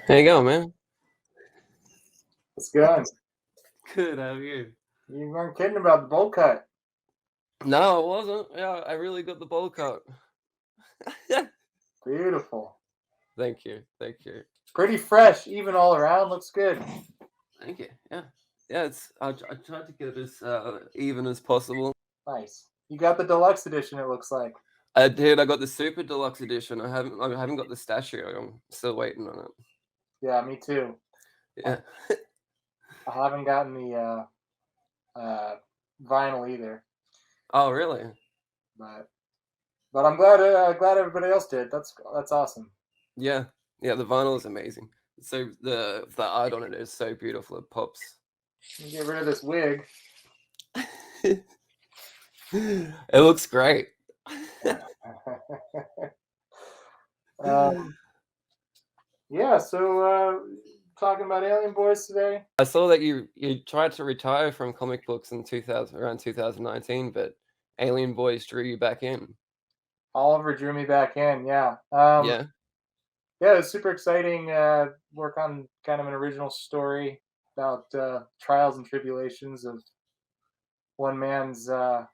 How you going, man? It's good. Good, how are you? You weren't kidding about the bowl cut. No, it wasn't. Yeah, I really got the bowl cut. Beautiful. Thank you, thank you, Pretty fresh, even all around. Looks good. thank you. Yeah, yeah. I tried to get it as even as possible. Nice. You got the deluxe edition, it looks like. I did. I got the super deluxe edition. I haven't got the statue. I'm still waiting on it. Yeah, me too. Yeah. I haven't gotten the vinyl either, Oh, really? but I'm glad everybody else did. That's awesome. Yeah, yeah. The vinyl is amazing. So the art on it is so beautiful. It pops. Get rid of this wig. It looks great. um, yeah. So talking about Alien Boys today. I saw that you tried to retire from comic books in around 2019, but Alien Boys drew you back in. Oliver drew me back in. Yeah. Yeah, Yeah, it's super exciting. Work on kind of an original story about trials and tribulations of one man's uh,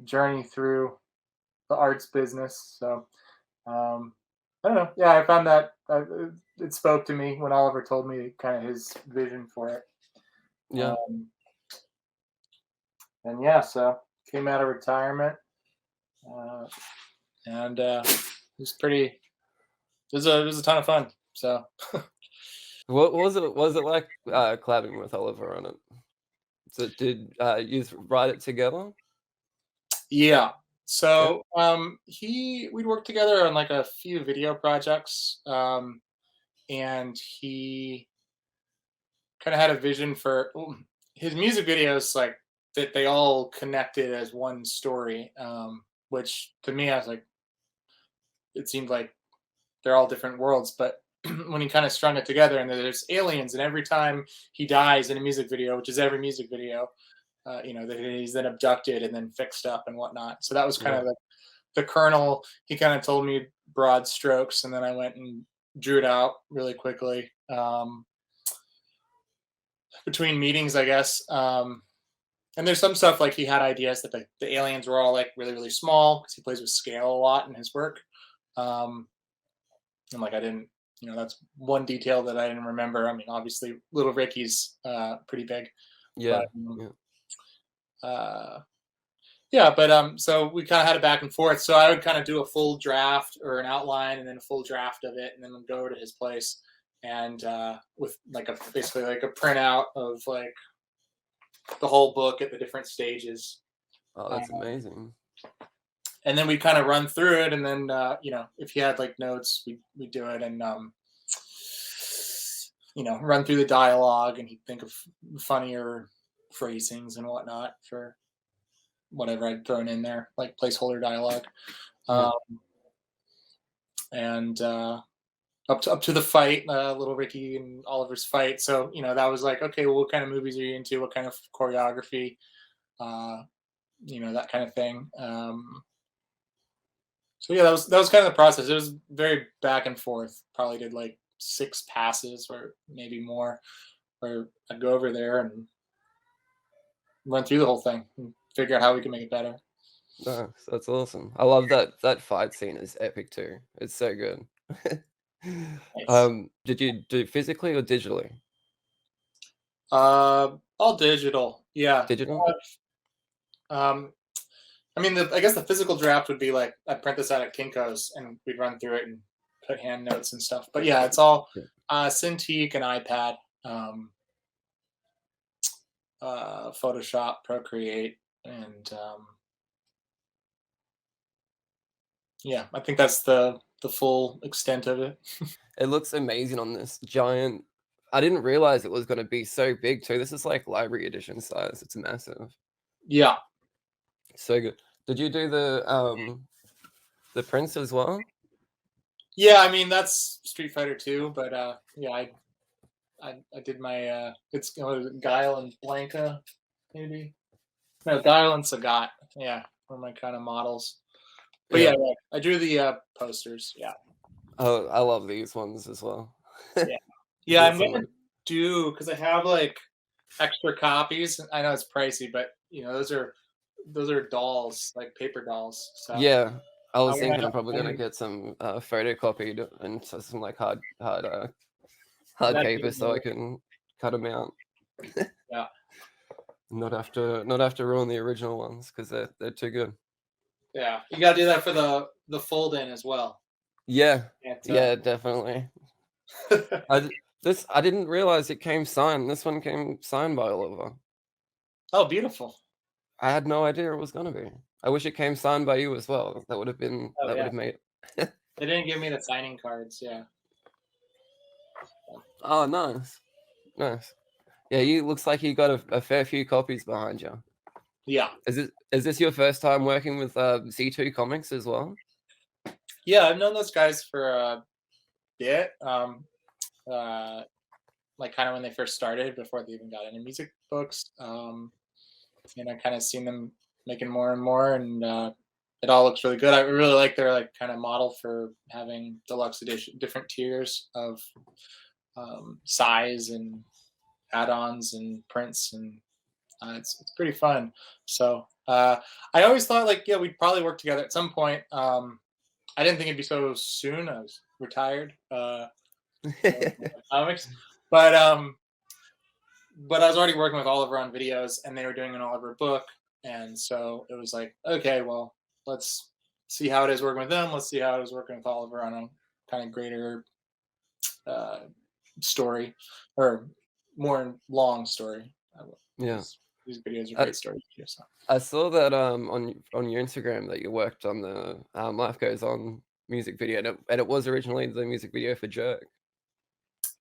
journey through the arts business. So I don't know. Yeah, I found that it spoke to me when Oliver told me kind of his vision for it. yeah. Um, and yeah, so came out of retirement, uh, and it was pretty. It was a ton of fun. So What was it? Was it like collabing with Oliver on it? So did you write it together? yeah. Yeah, So we'd worked together on like a few video projects, and he kind of had a vision for his music videos, like that they all connected as one story. Which to me, I was like, it seemed like they're all different worlds, but when he kind of strung it together, and there's aliens, and every time he dies in a music video, which is every music video, that he's then abducted and then fixed up and whatnot. So that was kind yeah, of the kernel. He kind of told me broad strokes, and then I went and drew it out really quickly between meetings, I guess. And there's some stuff like he had ideas that the aliens were all like really really small because he plays with scale a lot in his work. Um, and like I didn't, that's one detail that I didn't remember. I mean, obviously, Little Ricky's pretty big, but yeah, yeah. uh, yeah, but so we kind of had a back and forth. So I would kind of do a full draft or an outline, and then a full draft of it, and then go over to his place, and with like basically like a printout of like the whole book at the different stages, Oh, that's um, amazing. and then we kind of run through it, and then if he had like notes, we do it, and run through the dialogue, and he'd think of funnier phrasings and whatnot for whatever I'd thrown in there, like placeholder dialogue. Yeah. Um, and up to the fight, Little Ricky and Oliver's fight. So that was like, okay, well, what kind of movies are you into? What kind of choreography? Uh, that kind of thing. So yeah, that was kind of the process. It was very back and forth. Probably did like 6 passes or maybe more, where I'd go over there and run through the whole thing and figure out how we can make it better. Nice. That's awesome. I love that fight scene is epic too. It's so good. Nice. Did you do physically or digitally? All digital. Yeah. Digital? Um, I mean, I guess the physical draft would be like I'd print this out at Kinko's and we'd run through it and put hand notes and stuff. But yeah, it's all Yeah. Cintiq and iPad, Photoshop, Procreate, and yeah, I think that's the full extent of it. It looks amazing on this giant. I didn't realize it was going to be so big too. This is like library edition size. It's massive. Yeah, So good. Did you do the prints as well? yeah. I mean, that's Street Fighter 2, but yeah, I did my it's Guile and Blanca, maybe. No, Guile and Sagat. Yeah, were my kind of models. But yeah, Yeah. I drew the posters. Yeah. Oh, I love these ones as well. Yeah. He's Yeah, got I'm some gonna do because I have like extra copies. I know it's pricey, but those are dolls, like paper dolls. So yeah, I I was wanna thinking I'm probably gonna and get some, photocopied and some, like, hard that'd be paper so I amazing. can cut them out. Yeah. Not have to ruin the original ones because they 'cause they're too good. Yeah. You gotta do that for the fold in as well. Yeah. Can't, Yeah, definitely. I didn't realize it came signed. This one came signed by Oliver. Oh, beautiful. I had no idea it was gonna be. I wish it came signed by you as well. Oh, That would yeah. have made They didn't give me the signing cards, yeah. Oh, nice. Nice. Yeah, you looks like you got a fair few copies behind you. Yeah. Is this your first time working with, C2 Comics as well? Yeah, I've known those guys for a bit, uh, like, kinda when they first started before they even got into music books, and I kinda seen them making more and more, and, it all looks really good. I really like their, like, kinda model for having deluxe edition different tiers of, size and add-ons and prints, and, it's pretty fun. So, I always thought, like, yeah, we'd probably work together at some point. I didn't think it'd be so soon. I was retired, comics, but, um but I was already working with Oliver on videos, and they were doing an Oliver book, and so it was like, okay, well, let's see how it is working with them. Let's see how it is working with Oliver on a kind of greater uh, story, or more long story. Yeah. These videos are I great stories too. So. I saw that, on your Instagram that you worked on the, Life Goes On music video, and it was originally the music video for Jerk.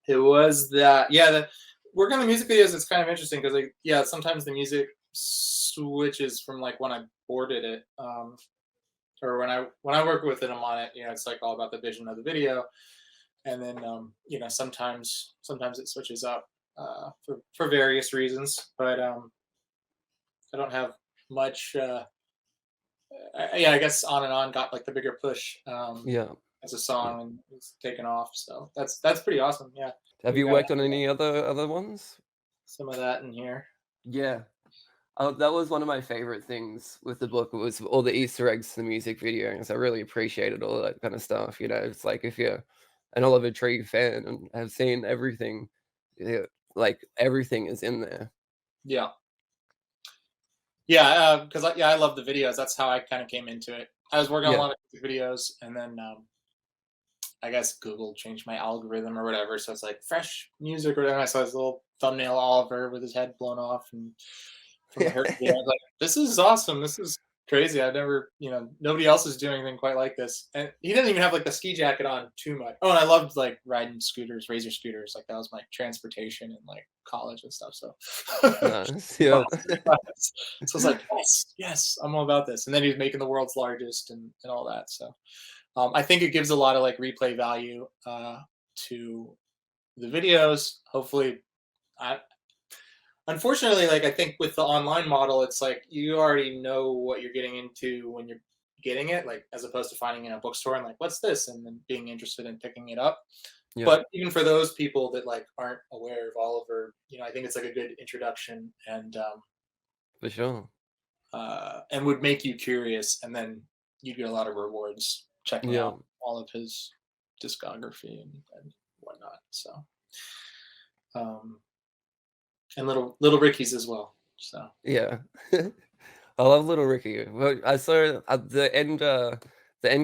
It was that, yeah. Working on the music videos is kind of interesting because, like, yeah, sometimes the music switches from like when I boarded it, or when I work with it, I'm on it. It's like all about the vision of the video, and then sometimes it switches up for various reasons, but I don't have much. Yeah, I guess On and On got like the bigger push Yeah. as a Yeah. song, and it's taken off. So that's pretty awesome. Yeah, Have we you got worked on any other ones? some of that in here. Yeah. That was one of my favorite things with the book was all the Easter eggs to the music videos. I really appreciated all that kind of stuff. It's like if you're an Oliver Tree fan and have seen everything, yeah, like everything is in there. Yeah. Yeah, because I love the videos. That's how I kind of came into it. I was working on a Yeah. lot of music videos, and then I guess Google changed my algorithm or whatever. So it's like fresh music or whatever. I saw this little thumbnail Oliver with his head blown off and from the Hurt video. I was like, this is awesome. This is crazy. I've never, nobody else is doing anything quite like this. And he didn't even have like the ski jacket on too much. Oh, and I loved like riding scooters, razor scooters. Like that was my transportation in like college and stuff. So Nice. Yeah. so I was like, yes, yes, I'm all about this. And then he was making the world's largest and all that. So I think it gives a lot of like replay value to the videos. Hopefully, I unfortunately, like I think with the online model, it's like you already know what you're getting into when you're getting it, like as opposed to finding in a bookstore and like, what's this? And then being interested in picking it up. Yeah, But even for those people that like aren't aware of Oliver, I think it's like a good introduction, for sure. and would make you curious, and then you'd get a lot of rewards checking Yeah. out all of his discography and whatnot. So, um, and little Ricky's as well. So Yeah. I love Little Ricky. Well, I saw at the end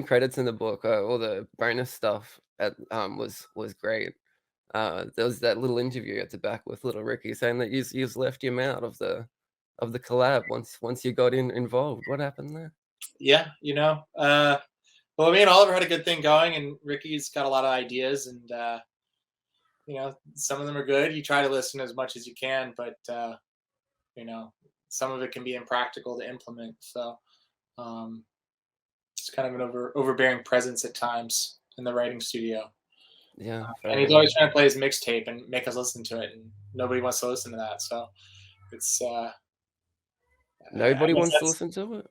credits in the book, all the bonus stuff was great. There was that little interview at the back with Little Ricky saying that you've left him out of the collab once you got involved. What happened there? yeah, well, me and Oliver had a good thing going, and Ricky's got a lot of ideas, and some of them are good. You try to listen as much as you can, but you know, some of it can be impractical to implement. So um, it's kind of an overbearing presence at times in the writing studio. Yeah, And fair he's enough. always trying to play his mixtape and make us listen to it, and nobody wants to listen to that. So it's I Nobody guess wants to that's listen to it.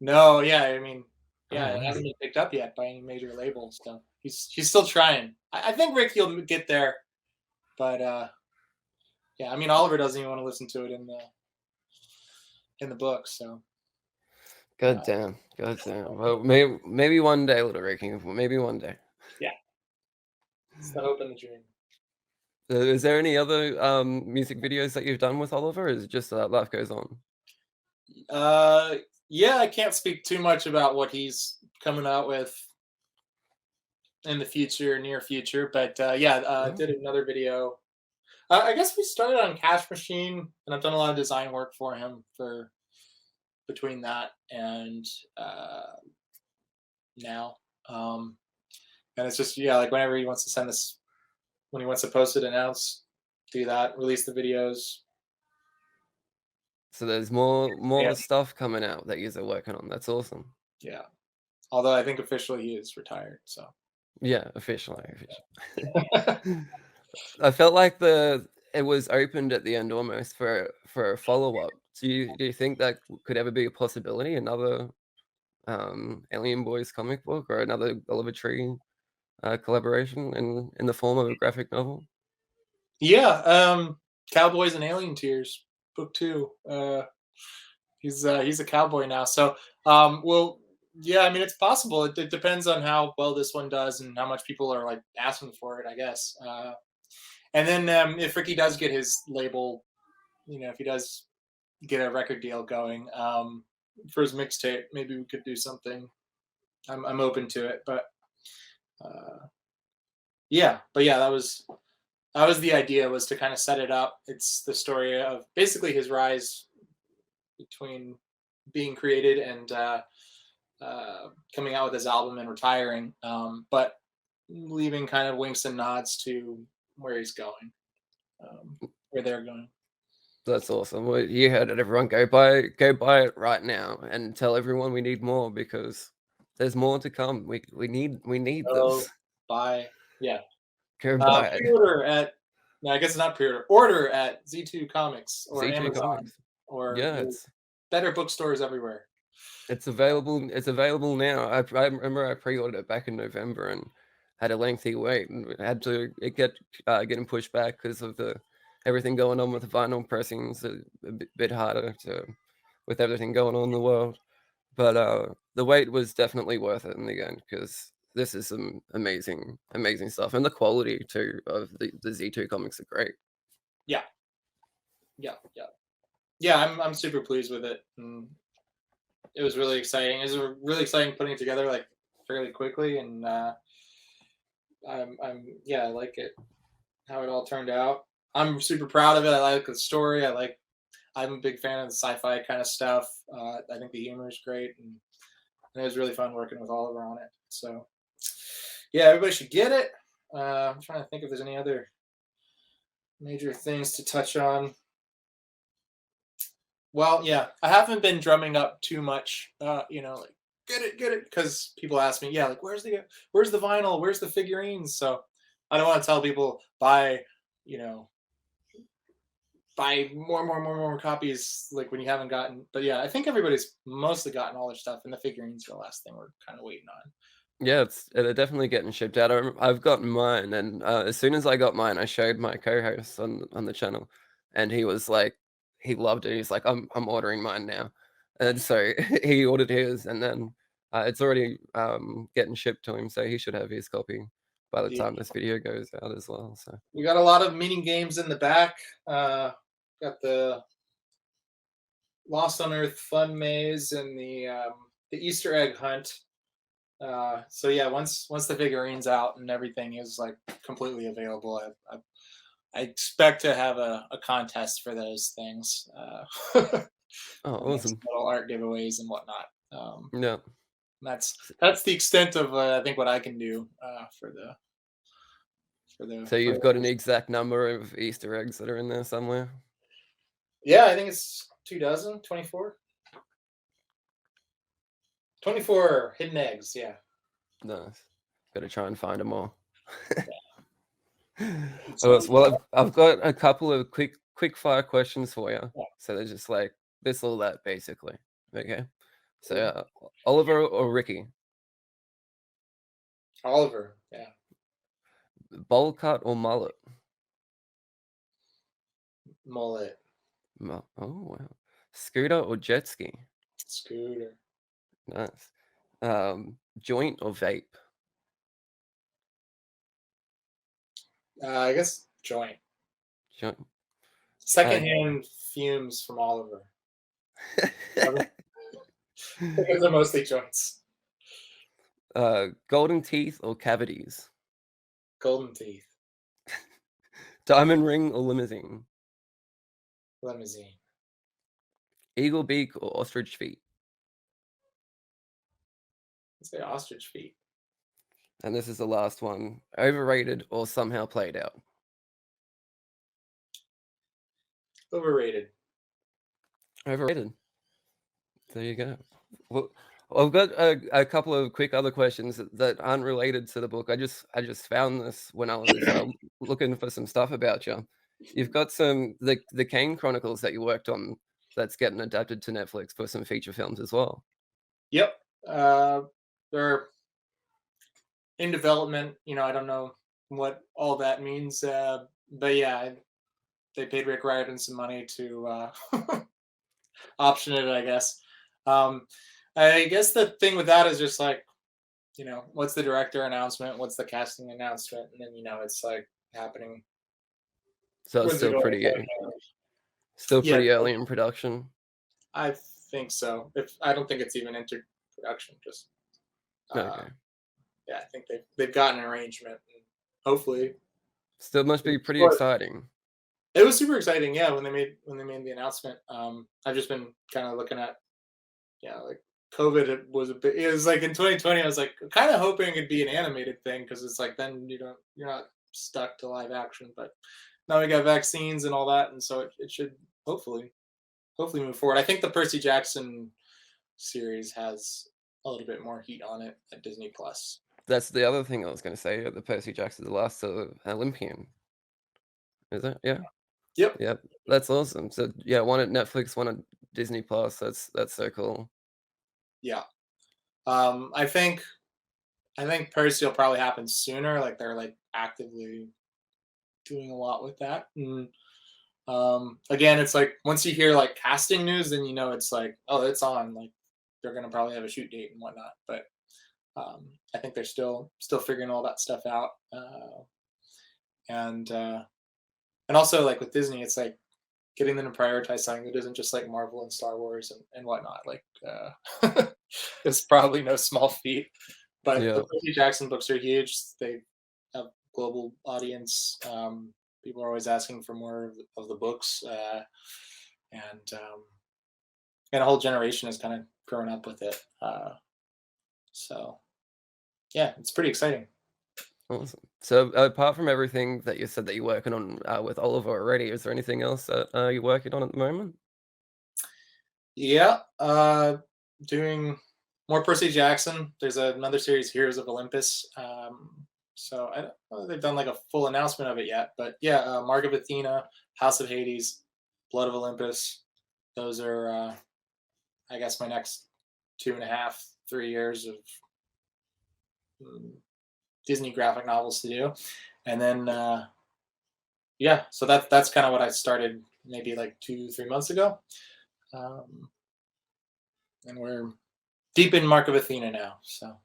no, yeah. I mean, Yeah, Oh, it wow. hasn't been picked up yet by any major label, so he's still trying. I think Ricky will get there, but yeah, I mean Oliver doesn't even want to listen to it in the book, so God damn. God damn. Well, maybe one day, little Ricky. Maybe one day. yeah, it's the hope and the dream. Is there any other music videos that you've done with Oliver, or is it just Life Goes On? Uh, yeah, I can't speak too much about what he's coming out with in the future, near future, but yeah, did Oh, another video. I guess we started on Cash Machine, and I've done a lot of design work for him for between that and uh, now. Um, and it's just yeah, like whenever he wants to send this, when he wants to post it, announce, do that, release the videos. so there's Yeah, more stuff coming out that you're working on. That's awesome. yeah. Although I think officially he is retired, so Yeah, officially. I felt like it was opened at the end almost for a follow up. Do you think that could ever be a possibility? Another Alien Boys comic book or another Oliver Tree collaboration in the form of a graphic novel? yeah. Cowboys and Alien Tears, book two. He's a cowboy now, so well, yeah. I mean, it's possible. It depends on how well this one does and how much people are like asking for it, I guess. And then if Ricky does get his label, if he does get a record deal going for his mixtape, maybe we could do something. I'm open to it, but yeah, that was the idea, was to kind of set it up. It's the story of basically his rise between being created and coming out with his album and retiring, but leaving kind of winks and nods to where he's going, where they're going. That's awesome. Well, you heard it, everyone. Go buy it right now, and tell everyone we need more because there's more to come. We need So this. buy, yeah, Go buy it. pre-order at. No, I guess it's not pre-order. Order at Z2 Comics or C2 Amazon Comics. or Yeah, better bookstores everywhere. it's available. It's available now. I remember I pre-ordered it back in November and had a lengthy wait and had to getting pushed back because of the everything going on with the vinyl pressings. A bit harder to with everything going on in the world. But the wait was definitely worth it in the end because this is some amazing stuff, and the quality too of the Z2 comics are great. Yeah, yeah, yeah, yeah. I'm super pleased with it. And it was really exciting. It was really exciting putting it together like fairly quickly, and yeah, I like it how it all turned out. I'm super proud of it. I like the story. I'm a big fan of the sci-fi kind of stuff. I think the humor is great, and it was really fun working with Oliver on it. So yeah, everybody should get it. I'm trying to think if there's any other major things to touch on. Well, yeah, I haven't been drumming up too much. Like get it, because people ask me, yeah, like where's the vinyl, where's the figurines? So I don't want to tell people you know, buy more copies like when you haven't gotten. But yeah, I think everybody's mostly gotten all their stuff, and the figurines are the last thing we're kind of waiting on. Yeah, they're definitely getting shipped out. I've gotten mine, and as soon as I got mine, I showed my co-host on the channel, and he was like, he loved it. He's like, I'm ordering mine now, and so he ordered his, and then it's already getting shipped to him, so he should have his copy by the Yeah. time this video goes out as well. So We got a lot of mini games in the back. Got the Lost on Earth fun maze and the Easter egg hunt. So yeah, once the figurines out and everything is like completely available, I expect to have a contest for those things. oh, And like some awesome. little art giveaways and whatnot. Yeah. That's the extent of I think what I can do So for you've got an those. exact number of Easter eggs that are in there somewhere. Yeah, I think it's 2 dozen, 24. 24 hidden eggs. Yeah. Nice. Got to try and find them all. So Well, I've got a couple of quick fire questions for you. yeah, So they're just like this or that, basically. Okay. So cool. Oliver or Ricky? Oliver. Yeah. Bowl cut or mullet? Mullet. Oh wow. Scooter or jet ski? Scooter. Nice. Joint or vape? I guess joint. Joint. Uh, Secondhand fumes from Oliver. Because they're mostly joints. golden teeth or cavities? Golden teeth. Diamond ring or limousine? Limousine. Eagle beak or ostrich feet? Let's say ostrich feet. And this is the last one. Overrated or somehow played out? Overrated. Overrated. There you go. Well, I've got a couple of quick other questions that aren't related to the book. I just found this when I was looking for some stuff about you. You've got the Kane Chronicles that you worked on that's getting adapted to Netflix for some feature films as well. Yep. They're in development. I don't know what all that means. But yeah, they paid Rick Riordan some money to option it, I guess. Um, I guess the thing with that is just like, what's the director announcement? What's the casting announcement? And then, it's like happening. So it's When's it going? still Yeah, pretty early in production. I think so. I don't think it's even entered production. Just Okay. yeah, I think they've got an arrangement. And hopefully, Still must be pretty but exciting. it was super exciting. Yeah, when they made the announcement. I've just been kind of looking at, like COVID was a bit. It was like in 2020. I was like kind of hoping it'd be an animated thing because it's like then you're not stuck to live action. But now we got vaccines and all that, and so it should hopefully move forward. I think the Percy Jackson series has a little bit more heat on it at Disney Plus. That's the other thing I was going to say. The Percy Jackson, the last Olympian. Is it? Yeah. Yep. Yep. That's awesome. So yeah, one at Netflix, one at Disney Plus. That's so cool. Yeah. I think Percy will probably happen sooner. Like they're like actively doing a lot with that. And again, it's like once you hear like casting news, then it's like, oh, it's on. Like they're gonna probably have a shoot date and whatnot. But I think they're still figuring all that stuff out. And also like with Disney, it's like getting them to prioritize something that isn't just like Marvel and Star Wars and whatnot. Like it's probably no small feat. But the Yeah. Percy Jackson books are huge. They have global audience. People are always asking for more of the books, and a whole generation has kind of grown up with it. So yeah, it's pretty exciting. Awesome. So apart from everything that you said that you're working on with Oliver already, is there anything else that you're working on at the moment? Yeah, doing more Percy Jackson. There's another series, Heroes of Olympus. So I don't know if they've done like a full announcement of it yet, but yeah, Mark of Athena, House of Hades, Blood of Olympus. Those are, I guess, my next 2.5, 3 years of Disney graphic novels to do, and then yeah, so that's kind of what I started maybe like 2, 3 months ago, and we're deep in Mark of Athena now. So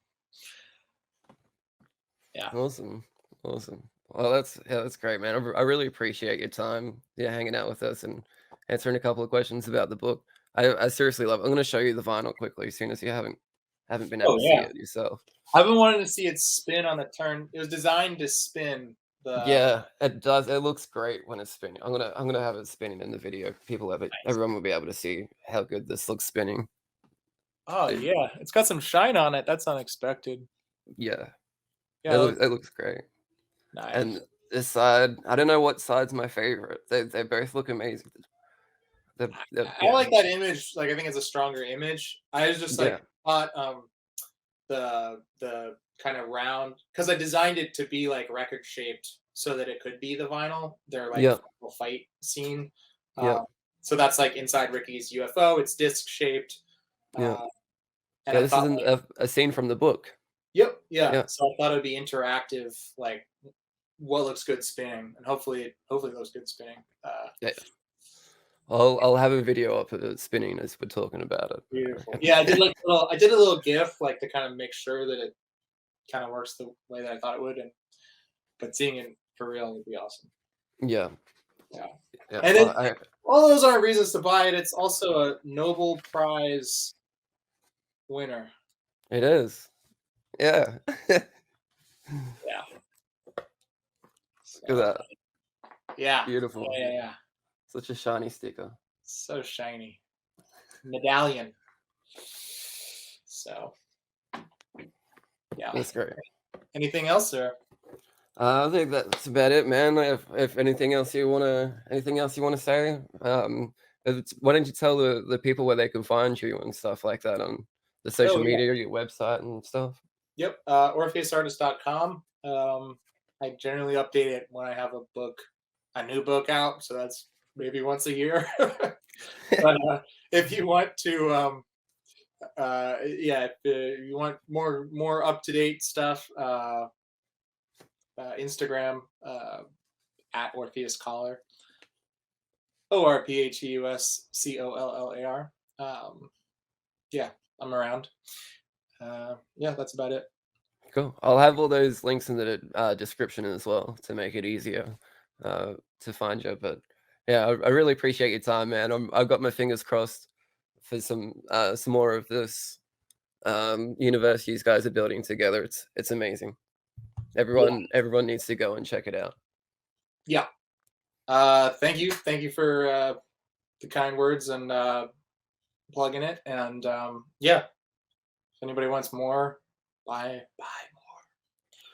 yeah. Awesome. Awesome. Well, that's great, man. I really appreciate your time, yeah, hanging out with us and answering a couple of questions about the book. I seriously love it. I'm going to show you the vinyl quickly, as soon as you haven't been able Oh to see yeah. it yourself. I've been wanting to see it spin on the turn. It was designed to spin the. Yeah, it does. It looks great when it's spinning. I'm gonna have it spinning in the video. People have it. Everyone will be able to see how good this looks spinning. Oh It- yeah, it's got some shine on it. That's unexpected. yeah, Yeah, it it looks great. nice. And this side, I don't know what side's my favorite. They both look amazing. I Yeah, like that image. Like I think it's a stronger image. I was just yeah, like thought the kind of round because I designed it to be like record shaped so that it could be the vinyl. Their like yeah, final fight scene. yeah, So that's like inside Ricky's UFO. It's disc shaped. yeah. And Yeah, I this thought isn't like, a scene from the book. yep, Yeah, Yeah. so I thought it'd be interactive, like what looks good spinning, and hopefully it looks good spinning. Yeah. I'll have a video up of it spinning as we're talking about it, I Beautiful. reckon. Yeah, I did a little GIF like to kind of make sure that it kind of works the way that I thought it would, and but seeing it for real would be awesome. Yeah. Yeah, Yeah. and Well, it, all those aren't reasons to buy it. It's also a Nobel Prize winner. it is. Yeah. Look Yeah. at So that. yeah, Beautiful. yeah. Such a shiny sticker. So shiny medallion. So yeah. That's great. Anything else, sir? I think that's about it, man. If anything else you wanna say, why don't you tell the people where they can find you and stuff like that on the Oh social yeah. media, your website and stuff? Yep. Orpheusartist.com. I generally update it when I have a new book out. So that's maybe once a year. But if you want to, yeah, if you want more up to date stuff, Instagram at Orpheus Collar, ORPHEUSCOLLAR. Yeah, I'm around. Yeah, that's about it. Cool. I'll have all those links in the description as well to make it easier to find you. But yeah, I really appreciate your time, man. I've got my fingers crossed for some more of this universe you guys are building together. It's amazing. Yeah, Everyone needs to go and check it out. yeah. Thank you for the kind words and plugging it. And yeah, if anybody wants more, buy more.